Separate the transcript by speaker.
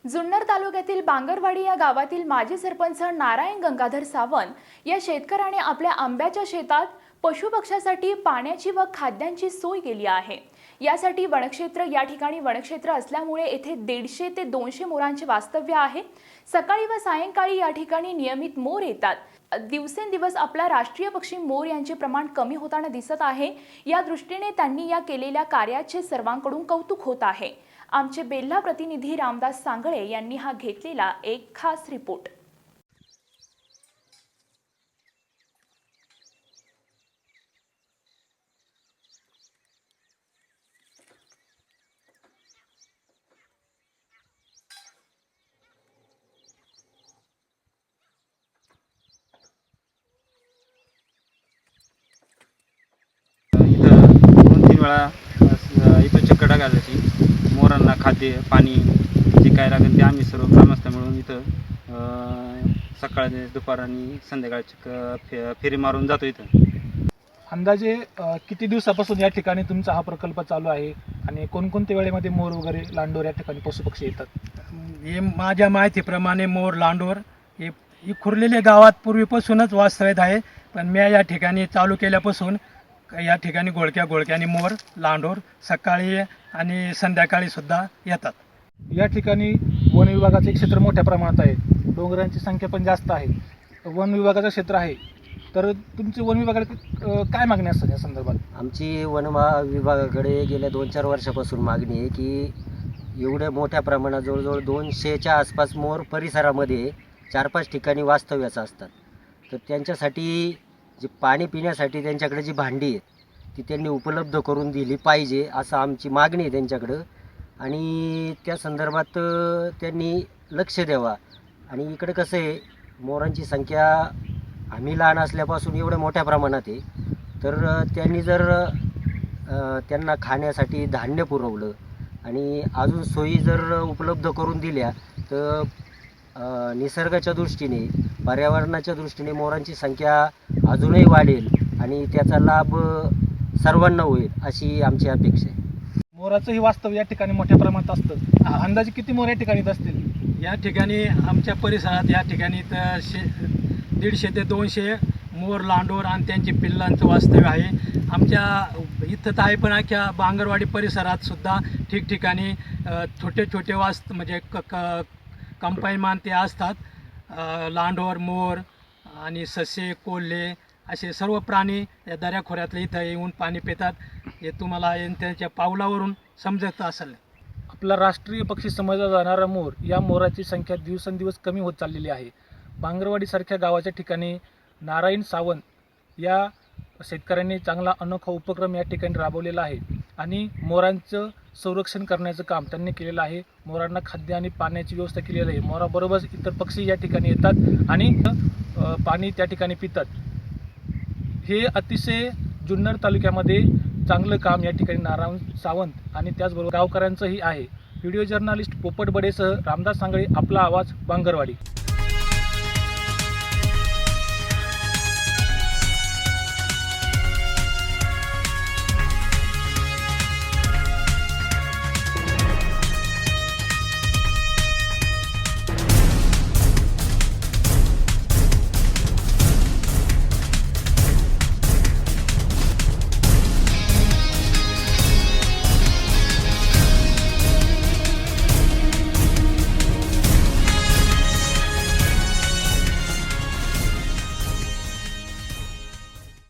Speaker 1: जुन्नर तालुक्यातील बांगरवाडी या गावातील माजी सरपंच नारायण गंगाधर सावंत या शेतकऱ्याने आपल्या आंब्याच्या शेतात पशुपक्ष्यासाठी पाण्याची व खाद्यांची सोय केली आहे। यासाठी वनक्षेत्र या ठिकाणी वनक्षेत्र असल्यामुळे येथे 150 ते 200 मोरांचे वास्तव्य आहे। सकाळी व सायंकाळी या ठिकाणी नियमित मोर येतात। दिवसेंदिवस आपला राष्ट्रीय पक्षी मोर यांचे प्रमाण कमी होताना दिसत आहे। या दृष्टीने त्यांनी या केलेल्या कार्याचे सर्वांकडून कौतुक होत आहे। आमचे बेल्हा प्रतिनिधी रामदास सांगळे यांनी हा घेतलेला एक खास रिपोर्ट।
Speaker 2: इथं 2-3 वेळा इथं चक्कर टाकायची। मोरांना खाद्य पाणी जे काय लागेल ते आम्ही सर्व ग्रामस्थ मिळून इथं सकाळी दुपार आणि संध्याकाळची फेरी मारून जातो। इथं
Speaker 3: अंदाजे किती दिवसापासून या ठिकाणी तुमचा हा प्रकल्प चालू आहे आणि कोणकोणत्या वेळेमध्ये मोर वगैरे लांडोर या ठिकाणी पशुपक्षी येतात?
Speaker 4: हे माझ्या माहितीप्रमाणे मोर लांडोर हे खुर्लेले गावात पूर्वीपासूनच वास्तव्यात आहे, पण मी या ठिकाणी चालू केल्यापासून या ठिकाणी घोळक्याने मोर लांडोर सकाळी आणि संध्याकाळी सुद्धा येतात।
Speaker 3: या ठिकाणी वन विभागाचे एक क्षेत्र मोठ्या प्रमाणात आहे, डोंगरांची संख्या पण जास्त आहे, वन विभागाचं क्षेत्र आहे। तर तुमची वन विभागाकडे काय मागणी असतात या संदर्भात?
Speaker 5: आमची वन विभागाकडे गेल्या 2-4 वर्षापासून मागणी आहे की एवढ्या मोठ्या प्रमाणात जवळजवळ 200च्या आसपास मोर परिसरामध्ये 4-5 ठिकाणी वास्तव्याचं असतात। तर त्यांच्यासाठी जे पाणी पिण्यासाठी त्यांच्याकडे जी भांडी आहेत ती त्यांनी उपलब्ध करून दिली पाहिजे असं आमची मागणी आहे त्यांच्याकडं, आणि त्या संदर्भात त्यांनी लक्ष द्यावा। आणि इकडे कसं आहे, मोरांची संख्या आम्ही लहान असल्यापासून एवढ्या मोठ्या प्रमाणात आहे, तर त्यांनी जर त्यांना खाण्यासाठी धान्य पुरवलं आणि अजून सोयी जर उपलब्ध करून दिल्या तर निसर्गाच्या दृष्टीने पर्यावरणाच्या दृष्टीने मोरांची संख्या अजूनही वाढेल आणि त्याचा लाभ सर्वांना होईल अशी आमची अपेक्षा आहे।
Speaker 3: मोराचंही वास्तव या ठिकाणी मोठ्या प्रमाणात असतं। अंदाजे किती मोर या ठिकाणी असतील?
Speaker 4: या ठिकाणी आमच्या परिसरात या ठिकाणी तर 150 ते 200 मोर लांडोर आणि त्यांची पिल्लांचं वास्तव्य आहे। आमच्या इथं तर आहे, पण अख्ख्या बांगरवाडी परिसरात सुद्धा ठिकठिकाणी छोटे छोटे म्हणजे कंपाईनमान ते असतात। लांडोर मोर आणि ससे कोल्हे असे सर्व प्राणी या दऱ्याखोऱ्यातले इथं येऊन पाणी पितात। हे तुम्हाला त्यांच्या पावलावरून समजत असेल।
Speaker 3: आपला राष्ट्रीय पक्षी समजला जाणारा मोर, या मोराची संख्या दिवसेंदिवस कमी होत चाललेली आहे। बांगरवाडीसारख्या गावाच्या ठिकाणी नारायण सावंत या शेतकऱ्यांनी चांगला अनोखा उपक्रम या ठिकाणी राबवलेला आहे आणि मोरांचं संरक्षण करण्याचं काम त्यांनी केलेलं आहे। मोरांना खाद्य आणि पाण्याची व्यवस्था केलेली आहे। मोराबरोबर इतर पक्षी या ठिकाणी येतात आणि पाणी त्या ठिकाणी पितात। हे अतिशय जुन्नर तालुक्यामध्ये चांगलं काम या ठिकाणी नारायण सावंत आणि त्याचबरोबर गावकऱ्यांचंही आहे। व्हिडिओ जर्नलिस्ट पोपट बडेसह रामदास सांगळे, आपला आवाज, बांगरवाडी।